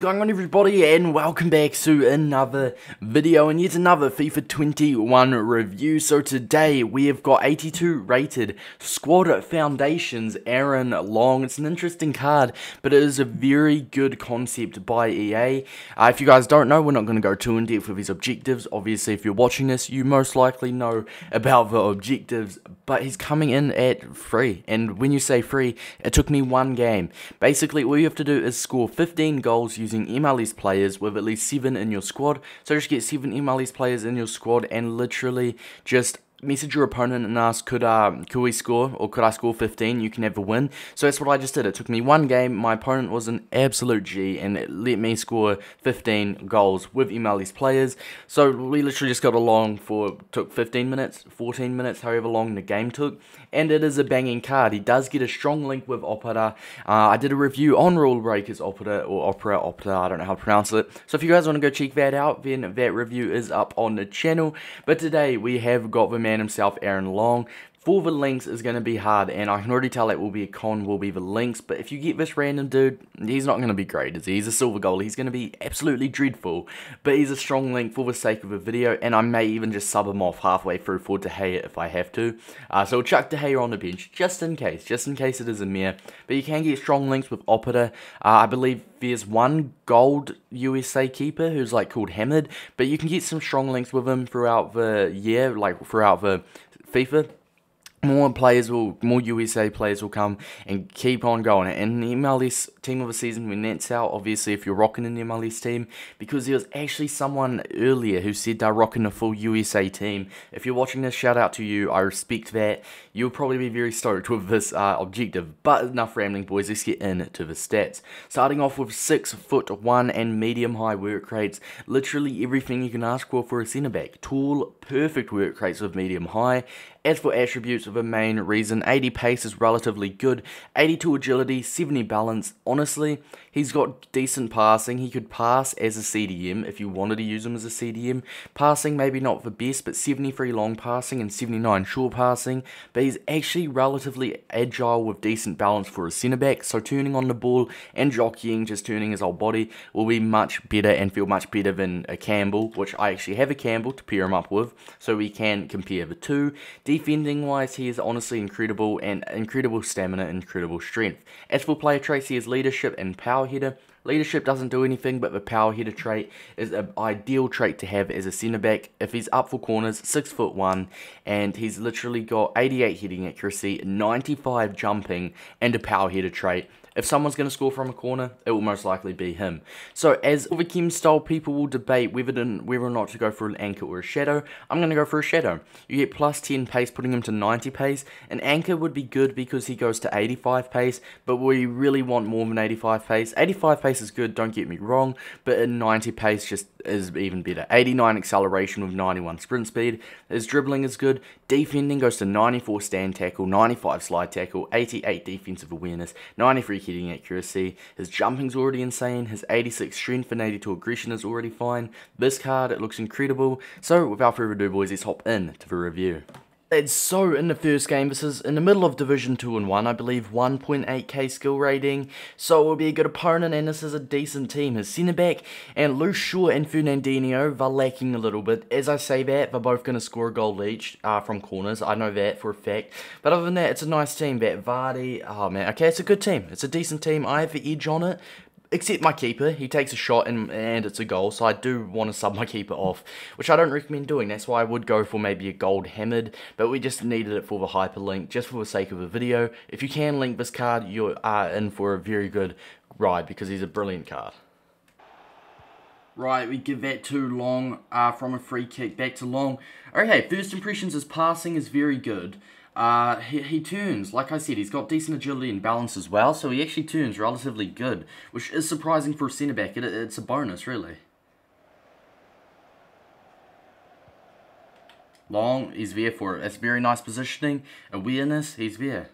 Going on everybody, and welcome back to another video and yet another FIFA 21 review. So today we have got 82 rated Squad Foundations Aaron Long. It's an interesting card, but it is a very good concept by EA. If you guys don't know, we're not going to go too in depth with his objectives. Obviously, if you're watching this, you most likely know about the objectives, but he's coming in at free. And when you say free, it took me one game. Basically, all you have to do is score 15 goals using MLS players with at least 7 in your squad. So just get 7 MLS players in your squad and literally just message your opponent and ask, could we score, or could I score 15? You can have a win. So that's what I just did. It took me one game. My opponent was an absolute G, and it let me score 15 goals with MLS players. So we literally just got along took 15 minutes, 14 minutes, however long the game took. And it is a banging card. He does get a strong link with Opera. I did a review on Rule Breakers Opera, I don't know how to pronounce it. So if you guys want to go check that out, then that review is up on the channel. But today we have got the man himself, Aaron Long. For the links is going to be hard, and I can already tell that will be a con, will be the links. But if you get this random dude, he's not going to be great, is he? He's a silver goalie. He's going to be absolutely dreadful. But he's a strong link for the sake of the video, and I may even just sub him off halfway through for De Gea if I have to. So we'll chuck De Gea on the bench, just in case it is a mare. But you can get strong links with Opera. I believe there's one gold USA keeper who's like called Hamid, but you can get some strong links with him throughout the year, like throughout the FIFA. More USA players will come and keep on going. And the MLS team of the season, when that's out, obviously if you're rocking an MLS team, because there was actually someone earlier who said they're rocking a full USA team. If you're watching this, shout out to you. I respect that. You'll probably be very stoked with this objective. But enough rambling, boys. Let's get into the stats. Starting off with 6'1" and medium-high work rates. Literally everything you can ask for a centre-back. Tall, perfect work rates with medium-high. As for attributes of a main reason, 80 pace is relatively good, 82 agility, 70 balance. Honestly, he's got decent passing. He could pass as a CDM if you wanted to use him as a CDM. Passing, maybe not the best, but 73 long passing and 79 short passing. But he's actually relatively agile with decent balance for a centre-back, so turning on the ball and jockeying, just turning his whole body, will be much better and feel much better than a Campbell, which I actually have a Campbell to pair him up with, so we can compare the two. Defending wise, he is honestly incredible, and incredible stamina, incredible strength. As for player traits, he has leadership and power header. Leadership doesn't do anything, but the power header trait is an ideal trait to have as a centre-back. If he's up for corners, 6'1", and he's literally got 88 heading accuracy, 95 jumping, and a power header trait. If someone's going to score from a corner, it will most likely be him. So, as for the Kim style, people will debate whether or not to go for an anchor or a shadow. I'm going to go for a shadow. You get plus 10 pace, putting him to 90 pace. An anchor would be good because he goes to 85 pace, but we really want more than 85 pace. 85 pace is good, don't get me wrong, but a 90 pace just is even better. 89 acceleration with 91 sprint speed. His dribbling is good. Defending goes to 94 stand tackle, 95 slide tackle, 88 defensive awareness, 93 hitting accuracy. His jumping's already insane. His 86 strength and 82 aggression is already fine. This card, it looks incredible. So without further ado, boys, let's hop into the review. And so, in the first game, this is in the middle of Division 2 and 1, I believe, 1.8k skill rating, so it will be a good opponent, and this is a decent team. His centre-back, and Luce Shaw and Fernandinho, they're lacking a little bit. As I say that, they're both going to score a goal each from corners, I know that for a fact, but other than that, it's a nice team. That Vardy, oh man, okay, it's a good team, it's a decent team. I have the edge on it. Except my keeper, he takes a shot and it's a goal, so I do want to sub my keeper off, which I don't recommend doing. That's why I would go for maybe a gold Hamid, but we just needed it for the hyperlink, just for the sake of the video. If you can link this card, you are in for a very good ride, because he's a brilliant card. Right, we give that to Long from a free kick, back to Long. Okay, first impressions, his passing is very good. He turns, like I said, he's got decent agility and balance as well, so he actually turns relatively good, which is surprising for a centre-back. It's a bonus, really. Long, he's there for it. That's very nice positioning. Awareness, he's there.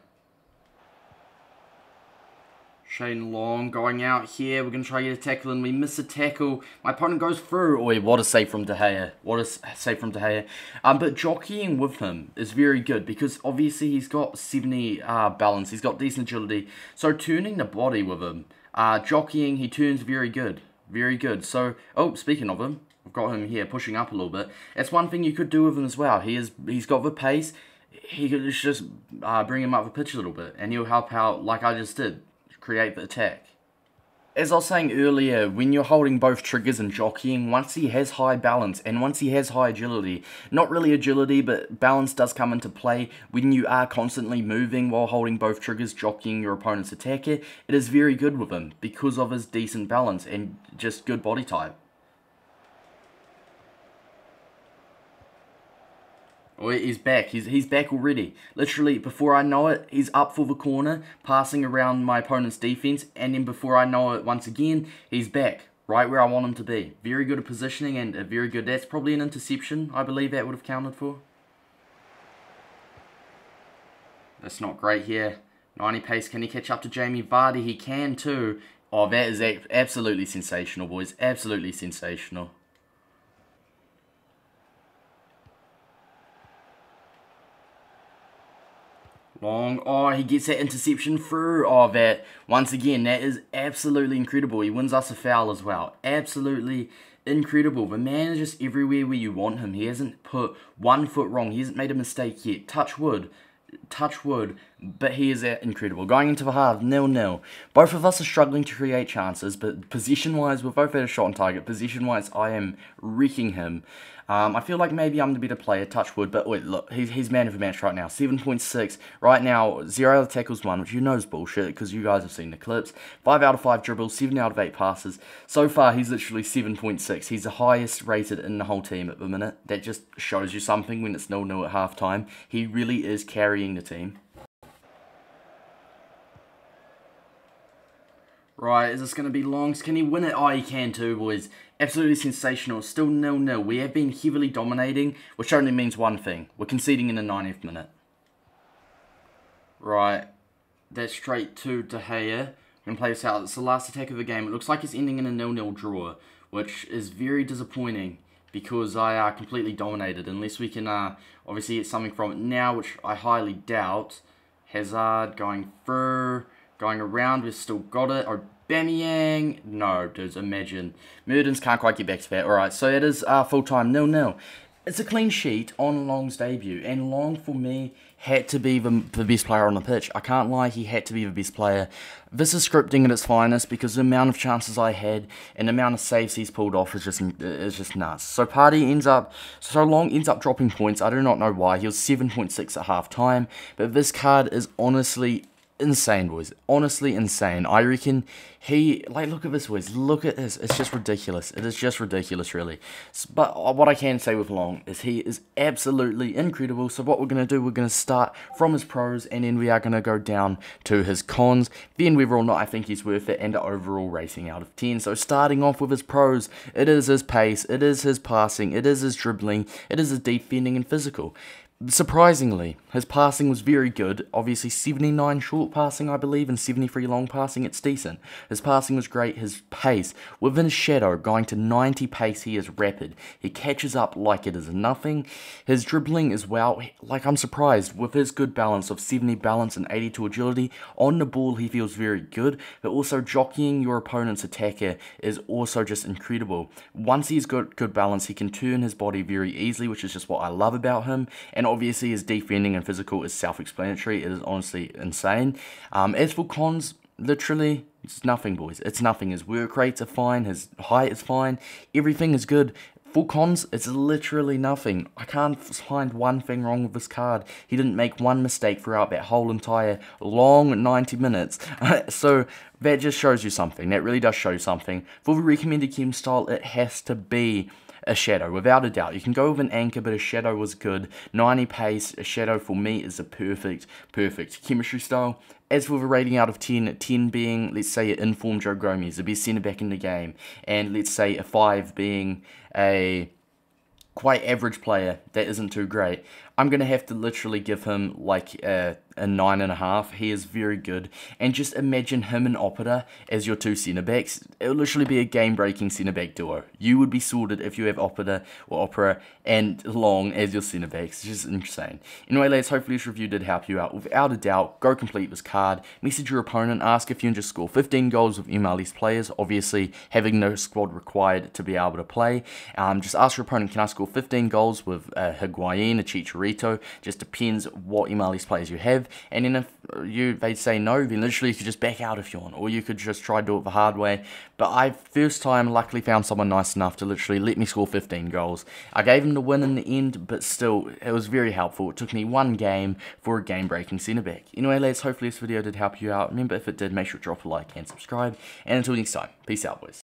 Shane Long going out here. We're going to try to get a tackle, and we miss a tackle. My opponent goes through. Oh, what a save from De Gea. What a save from De Gea. But jockeying with him is very good, because obviously he's got 70 balance. He's got decent agility. So turning the body with him, jockeying, he turns very good. Very good. So, oh, speaking of him, I've got him here pushing up a little bit. That's one thing you could do with him as well. He's got the pace. He could just bring him up the pitch a little bit, and he'll help out like I just did, create the attack. As I was saying earlier, when you're holding both triggers and jockeying, once he has high balance and once he has high agility, not really agility, but balance does come into play when you are constantly moving while holding both triggers, jockeying your opponent's attacker. It is very good with him because of his decent balance and just good body type. Oh, he's back. He's back already. Literally, before I know it, he's up for the corner, passing around my opponent's defense, and then before I know it, once again, he's back, right where I want him to be. Very good at positioning and very good. That's probably an interception, I believe that would have counted for. That's not great here. 90 pace, can he catch up to Jamie Vardy? He can too. Oh, that is absolutely sensational, boys. Absolutely sensational. Long. Oh, he gets that interception through. Oh, that. Once again, that is absolutely incredible. He wins us a foul as well. Absolutely incredible. The man is just everywhere where you want him. He hasn't put 1 foot wrong. He hasn't made a mistake yet. Touch wood. Touch wood. But he is incredible. Going into the half, 0-0. Both of us are struggling to create chances, but position-wise, we're both at a shot on target. Position-wise, I am wrecking him. I feel like maybe I'm the better player, touch wood, but wait, look, he's man of the match right now, 7.6, right now, 0 out of tackles 1, which you know is bullshit, because you guys have seen the clips, 5 out of 5 dribbles, 7 out of 8 passes, so far he's literally 7.6, he's the highest rated in the whole team at the minute, that just shows you something when it's 0-0 at half time, he really is carrying the team. Right, is this going to be Longs? Can he win it? Oh, he can too, boys. Absolutely sensational. Still 0-0. We have been heavily dominating, which only means one thing. We're conceding in the 90th minute. Right. That's straight to De Gea. I'm going to play this out. It's the last attack of the game. It looks like it's ending in a 0-0 draw, which is very disappointing because I completely dominated. Unless we can obviously get something from it now, which I highly doubt. Hazard going through. Going around, we've still got it. Aubameyang. No, dudes, imagine. Mertens can't quite get back to that. Alright, so it is full-time 0-0. It's a clean sheet on Long's debut. And Long, for me, had to be the best player on the pitch. I can't lie, he had to be the best player. This is scripting at its finest because the amount of chances I had and the amount of saves he's pulled off is just nuts. So Long ends up dropping points. I do not know why. He was 7.6 at half-time. But this card is honestly insane, boys. Honestly insane. I reckon look at this, boys. Look at this. It's just ridiculous. It is just ridiculous, really. But what I can say with Long is he is absolutely incredible. So what we're going to do, we're going to start from his pros, and then we are going to go down to his cons. Then whether or not I think he's worth it, and the overall rating out of 10. So starting off with his pros, it is his pace, it is his passing, it is his dribbling, it is his defending and physical. Surprisingly, his passing was very good. Obviously 79 short passing, I believe, and 73 long passing, it's decent. His passing was great. His pace, within his shadow, going to 90 pace, he is rapid. He catches up like it is nothing. His dribbling as well, like I'm surprised, with his good balance of 70 balance and 82 agility, on the ball he feels very good, but also jockeying your opponent's attacker is also just incredible. Once he's got good balance, he can turn his body very easily, which is just what I love about him, and obviously his defending and physical is self-explanatory. It is honestly insane. As for cons, literally, it's nothing, boys. It's nothing. His work rates are fine. His height is fine. Everything is good. For cons, it's literally nothing. I can't find one thing wrong with this card. He didn't make one mistake throughout that whole entire long 90 minutes. So that just shows you something. That really does show you something. For the recommended chem style, it has to be a shadow, without a doubt. You can go with an anchor, but a shadow was good. 90 pace, a shadow for me is a perfect chemistry style. As for the rating out of 10, 10 being, let's say, an informed Joe Gomez, the best centre back in the game, and let's say a 5 being a quite average player that isn't too great. I'm going to have to literally give him like a 9.5. He is very good. And just imagine him and Opera as your two centre backs. It would literally be a game-breaking centre back duo. You would be sorted if you have Opera and Long as your centre backs. It's just insane. Anyway, lads, hopefully this review did help you out. Without a doubt, go complete this card. Message your opponent, ask if you can just score 15 goals with MLS players. Obviously, having no squad required to be able to play. Just ask your opponent, can I score 15 goals with a Higuain, a Chicharito? Just depends what MLS players you have. And then if they say no, then literally you could just back out if you want, or you could just try to do it the hard way. But I first time luckily found someone nice enough to literally let me score 15 goals. I gave him the win in the end, but still, it was very helpful. It took me one game for a game-breaking centre-back. Anyway, lads, hopefully this video did help you out. Remember, if it did, make sure to drop a like and subscribe. And until next time, peace out, boys.